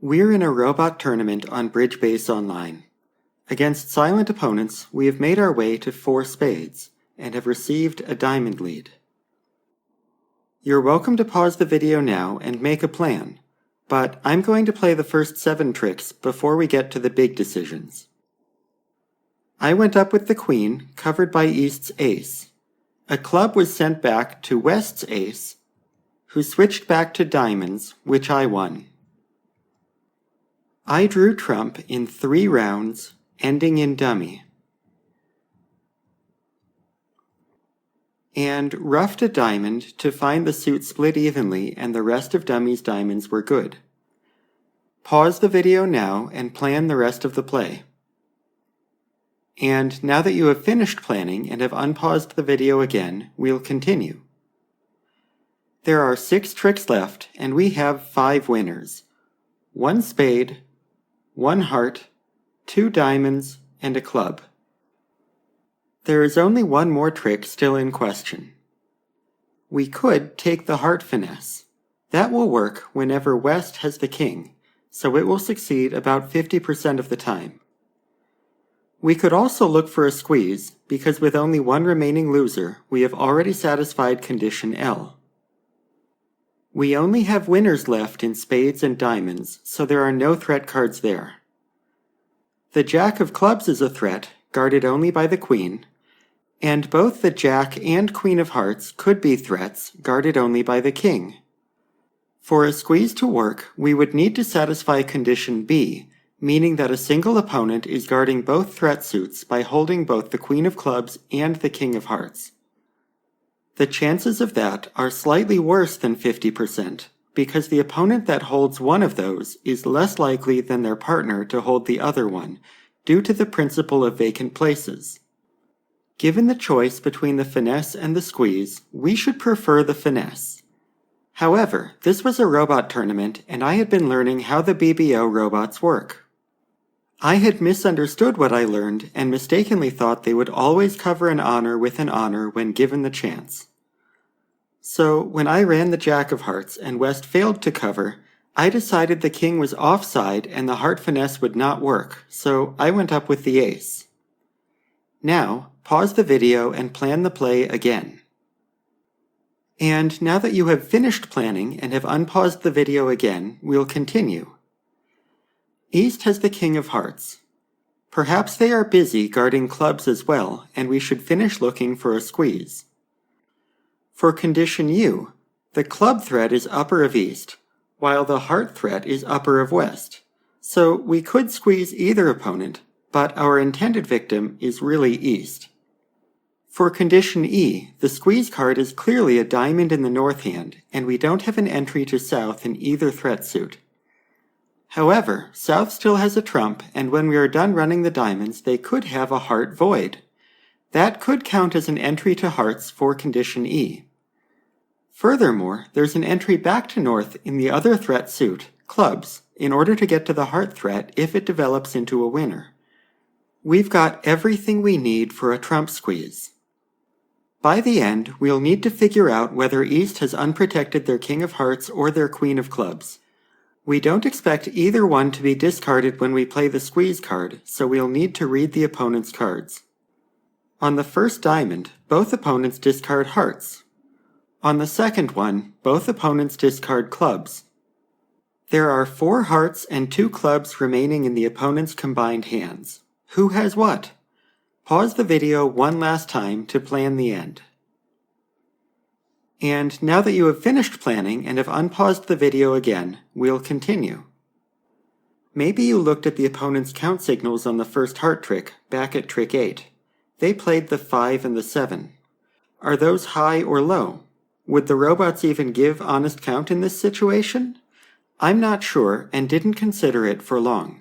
We're in a robot tournament on Bridge Base Online. Against silent opponents, we have made our way to 4 spades, and have received a diamond lead. You're welcome to pause the video now and make a plan, but I'm going to play the first 7 tricks before we get to the big decisions. I went up with the queen, covered by East's ace. A club was sent back to West's ace, who switched back to diamonds, which I won. I drew trump in 3 rounds, ending in dummy, and ruffed a diamond to find the suit split evenly and the rest of dummy's diamonds were good. Pause the video now and plan the rest of the play. And now that you have finished planning and have unpaused the video again, we'll continue. There are 6 tricks left and we have 5 winners. 1 spade, 1 heart, 2 diamonds, and a club. There is only 1 more trick still in question. We could take the heart finesse. That will work whenever West has the king, so it will succeed about 50% of the time. We could also look for a squeeze, because with only 1 remaining loser, we have already satisfied condition L. We only have winners left in spades and diamonds, so there are no threat cards there. The Jack of Clubs is a threat, guarded only by the Queen, and both the Jack and Queen of Hearts could be threats, guarded only by the King. For a squeeze to work, we would need to satisfy condition B, meaning that a single opponent is guarding both threat suits by holding both the Queen of Clubs and the King of Hearts. The chances of that are slightly worse than 50%, because the opponent that holds one of those is less likely than their partner to hold the other one, due to the principle of vacant places. Given the choice between the finesse and the squeeze, we should prefer the finesse. However, this was a robot tournament and I had been learning how the BBO robots work. I had misunderstood what I learned and mistakenly thought they would always cover an honor with an honor when given the chance. So, when I ran the Jack of Hearts and West failed to cover, I decided the king was offside and the heart finesse would not work, so I went up with the ace. Now, pause the video and plan the play again. And now that you have finished planning and have unpaused the video again, we'll continue. East has the King of Hearts. Perhaps they are busy guarding clubs as well, and we should finish looking for a squeeze. For condition U, the club threat is upper of East, while the heart threat is upper of West. So we could squeeze either opponent, but our intended victim is really East. For condition E, the squeeze card is clearly a diamond in the north hand, and we don't have an entry to South in either threat suit. However, South still has a trump, and when we are done running the diamonds, they could have a heart void. That could count as an entry to hearts for condition E. Furthermore, there's an entry back to North in the other threat suit, clubs, in order to get to the heart threat if it develops into a winner. We've got everything we need for a trump squeeze. By the end, we'll need to figure out whether East has unprotected their King of Hearts or their Queen of Clubs. We don't expect either one to be discarded when we play the squeeze card, so we'll need to read the opponent's cards. On the first diamond, both opponents discard hearts. On the second one, both opponents discard clubs. There are 4 hearts and 2 clubs remaining in the opponent's combined hands. Who has what? Pause the video one last time to plan the end. And now that you have finished planning and have unpaused the video again, we'll continue. Maybe you looked at the opponent's count signals on the first heart trick, back at trick 8. They played the 5 and the 7. Are those high or low? Would the robots even give honest count in this situation? I'm not sure and didn't consider it for long.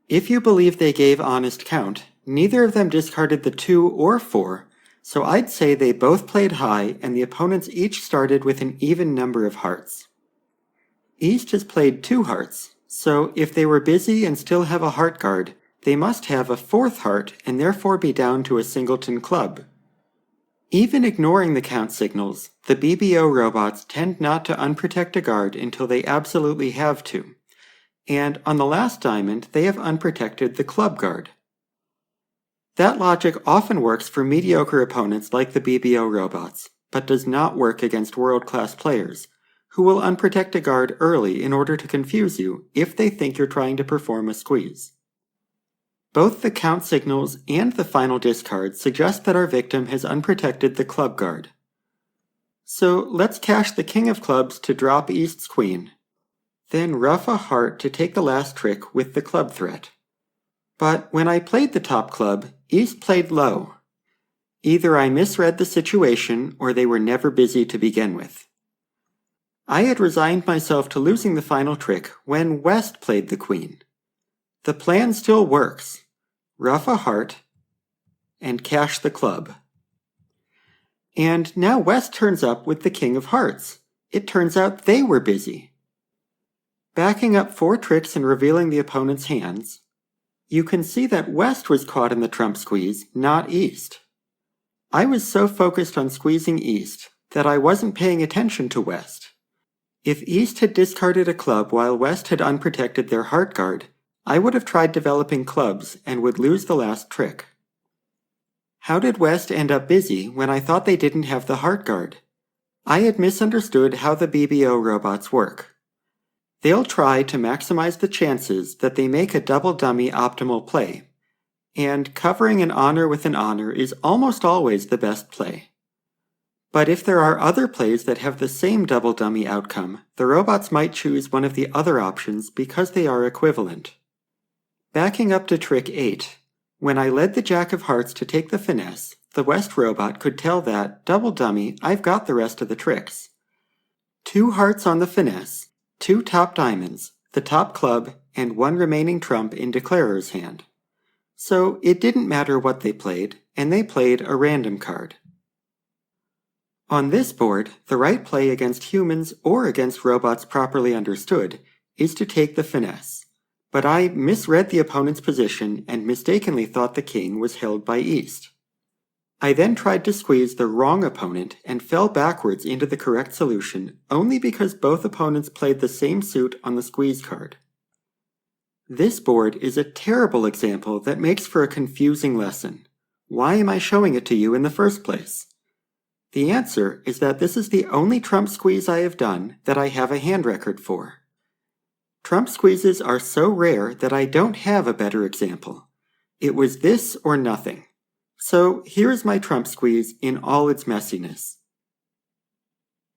If you believe they gave honest count, neither of them discarded the 2 or 4, so I'd say they both played high and the opponents each started with an even number of hearts. East has played 2 hearts, so if they were busy and still have a heart guard, they must have a 4th heart and therefore be down to a singleton club. Even ignoring the count signals, the BBO robots tend not to unprotect a guard until they absolutely have to. and on the last diamond they have unprotected the club guard. That logic often works for mediocre opponents like the BBO robots, but does not work against world-class players, who will unprotect a guard early in order to confuse you if they think you're trying to perform a squeeze. Both the count signals and the final discard suggest that our victim has unprotected the club guard. So let's cash the king of clubs to drop East's queen, then ruff a heart to take the last trick with the club threat. But when I played the top club, East played low. Either I misread the situation or they were never busy to begin with. I had resigned myself to losing the final trick when West played the queen. The plan still works. Ruff a heart and cash the club. And now West turns up with the king of hearts. It turns out they were busy. Backing up 4 tricks and revealing the opponent's hands, you can see that West was caught in the trump squeeze, not East. I was so focused on squeezing East that I wasn't paying attention to West. If East had discarded a club while West had unprotected their heart guard, I would have tried developing clubs and would lose the last trick. How did West end up busy when I thought they didn't have the heart guard? I had misunderstood how the BBO robots work. They'll try to maximize the chances that they make a double dummy optimal play, and covering an honor with an honor is almost always the best play. But if there are other plays that have the same double dummy outcome, the robots might choose one of the other options because they are equivalent. Backing up to trick 8, when I led the Jack of Hearts to take the finesse, the West robot could tell that, double dummy, I've got the rest of the tricks. 2 hearts on the finesse, 2 top diamonds, the top club, and 1 remaining trump in Declarer's hand. So it didn't matter what they played, and they played a random card. On this board, the right play against humans or against robots properly understood is to take the finesse. But I misread the opponent's position and mistakenly thought the king was held by East. I then tried to squeeze the wrong opponent and fell backwards into the correct solution only because both opponents played the same suit on the squeeze card. This board is a terrible example that makes for a confusing lesson. Why am I showing it to you in the first place? The answer is that this is the only trump squeeze I have done that I have a hand record for. Trump squeezes are so rare that I don't have a better example. It was this or nothing. So here is my trump squeeze in all its messiness.